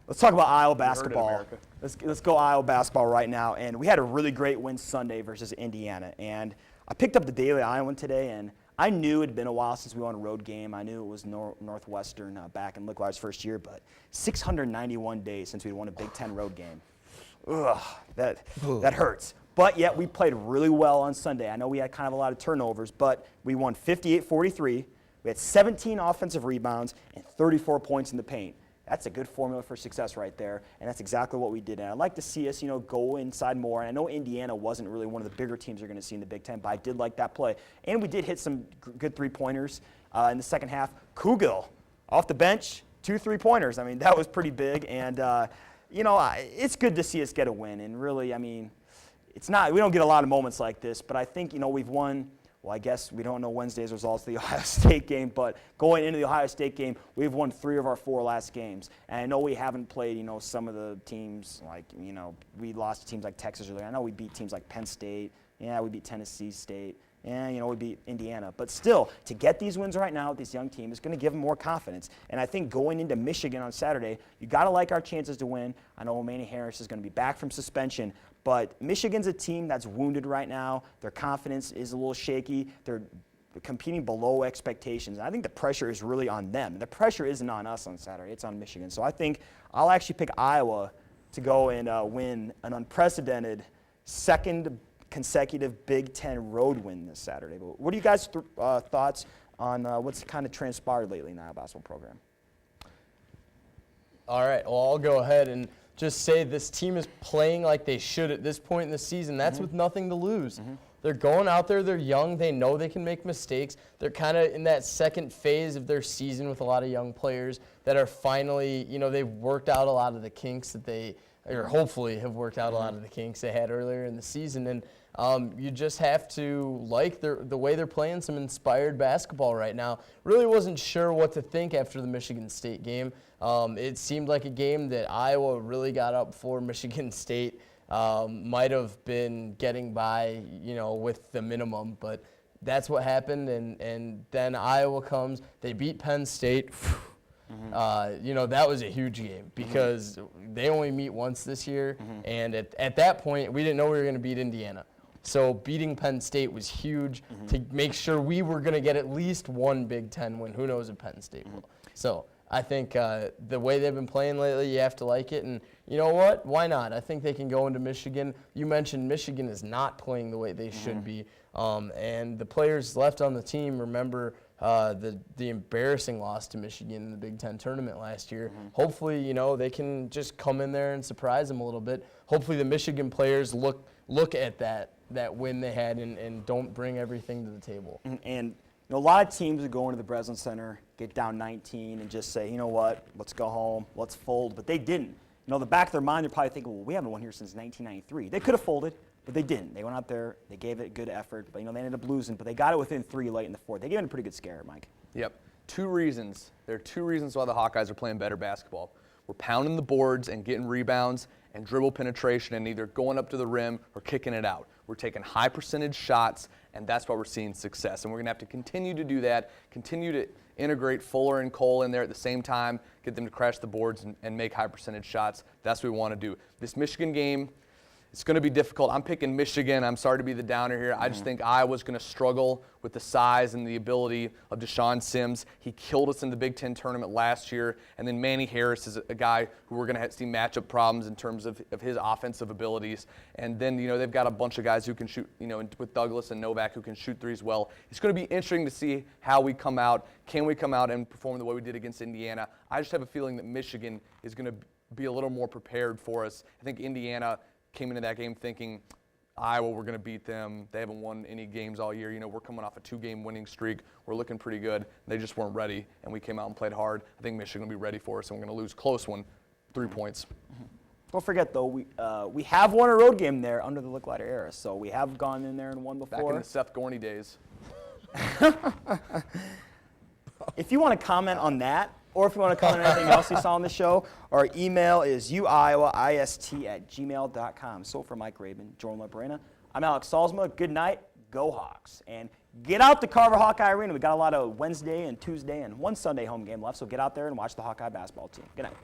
Let's talk about Iowa heard it, basketball. America. Let's go Iowa basketball right now. And we had a really great win Sunday versus Indiana. And I picked up the Daily Iowan today, and I knew it had been a while since we won a road game. I knew it was Northwestern back in Licklider's first year, but 691 days since we won a Big Ten road game. Ugh, that hurts. But yet we played really well on Sunday. I know we had kind of a lot of turnovers, but we won 58-43. We had 17 offensive rebounds and 34 points in the paint. That's a good formula for success right there, and that's exactly what we did. And I'd like to see us, go inside more. And I know Indiana wasn't really one of the bigger teams you're going to see in the Big Ten, but I did like that play. And we did hit some good three-pointers in the second half. Kugel, off the bench, 2 3-pointers. I mean, that was pretty big. And, it's good to see us get a win. And really, I mean, we don't get a lot of moments like this, but I think, we've won. Well, I guess we don't know Wednesday's results of the Ohio State game, but going into the Ohio State game, we've won 3 of our 4 last games. And I know we haven't played, some of the teams like, we lost to teams like Texas earlier. I know we beat teams like Penn State. Yeah, we beat Tennessee State. Yeah, we beat Indiana. But still, to get these wins right now with this young team is going to give them more confidence. And I think going into Michigan on Saturday, you got to like our chances to win. I know Manny Harris is going to be back from suspension, but Michigan's a team that's wounded right now. Their confidence is a little shaky. They're competing below expectations. And I think the pressure is really on them. The pressure isn't on us on Saturday. It's on Michigan. So I think I'll actually pick Iowa to go and win an unprecedented second consecutive Big Ten road win this Saturday. But what are you guys' thoughts on what's kind of transpired lately in the Iowa basketball program? All right, well, I'll go ahead and just say this team is playing like they should at this point in the season. That's with nothing to lose. They're going out there, they're young, they know they can make mistakes. They're kind of in that second phase of their season with a lot of young players that are finally, they've worked out a lot of the kinks that they, or hopefully have worked out a lot of the kinks they had earlier in the season. And you just have to like the way they're playing some inspired basketball right now. Really wasn't sure what to think after the Michigan State game. It seemed like a game that Iowa really got up for. Michigan State might have been getting by, with the minimum, but that's what happened. And then Iowa comes. They beat Penn State. That was a huge game because they only meet once this year. And at that point, we didn't know we were going to beat Indiana. So beating Penn State was huge to make sure we were going to get at least one Big Ten win. Who knows if Penn State will. So I think the way they've been playing lately, you have to like it. And you know what? Why not? I think they can go into Michigan. You mentioned Michigan is not playing the way they should be. And the players left on the team remember the embarrassing loss to Michigan in the Big Ten tournament last year. Hopefully, they can just come in there and surprise them a little bit. Hopefully the Michigan players look at that win they had and don't bring everything to the table. And a lot of teams would go into the Breslin Center, get down 19, and just say, you know what, let's go home, let's fold. But they didn't. The back of their mind, they're probably thinking, well, we haven't won here since 1993. They could have folded, but they didn't. They went out there, they gave it good effort, but they ended up losing. But they got it within 3 late in the fourth. They gave it a pretty good scare, Mike. Yep. 2 reasons. There are 2 reasons why the Hawkeyes are playing better basketball. We're pounding the boards and getting rebounds and dribble penetration and either going up to the rim or kicking it out. We're taking high percentage shots, and that's why we're seeing success. And we're going to have to continue to do that, continue to integrate Fuller and Cole in there at the same time, get them to crash the boards and make high percentage shots. That's what we want to do. This Michigan game, it's going to be difficult. I'm picking Michigan. I'm sorry to be the downer here. I just think Iowa's going to struggle with the size and the ability of Deshaun Sims. He killed us in the Big Ten tournament last year. And then Manny Harris is a guy who we're going to see matchup problems in terms of his offensive abilities. And then, they've got a bunch of guys who can shoot, with Douglas and Novak who can shoot threes well. It's going to be interesting to see how we come out. Can we come out and perform the way we did against Indiana? I just have a feeling that Michigan is going to be a little more prepared for us. I think Indiana came into that game thinking Iowa, we're going to beat them. They haven't won any games all year. We're coming off a 2-game winning streak. We're looking pretty good. They just weren't ready, and we came out and played hard. I think Michigan will be ready for us, and we're going to lose close one, 3 points. Don't forget, though, we have won a road game there under the Licklider era, so we have gone in there and won before. Back in the Seth Gorney days. If you want to comment on that, or if you want to comment on anything else you saw on the show, our email is uiowaist@gmail.com. So for Mike Rabin, Jordan Labrena, I'm Alex Salzma. Good night. Go Hawks. And get out to Carver Hawkeye Arena. We got a lot of Wednesday and Tuesday and one Sunday home game left, so get out there and watch the Hawkeye basketball team. Good night.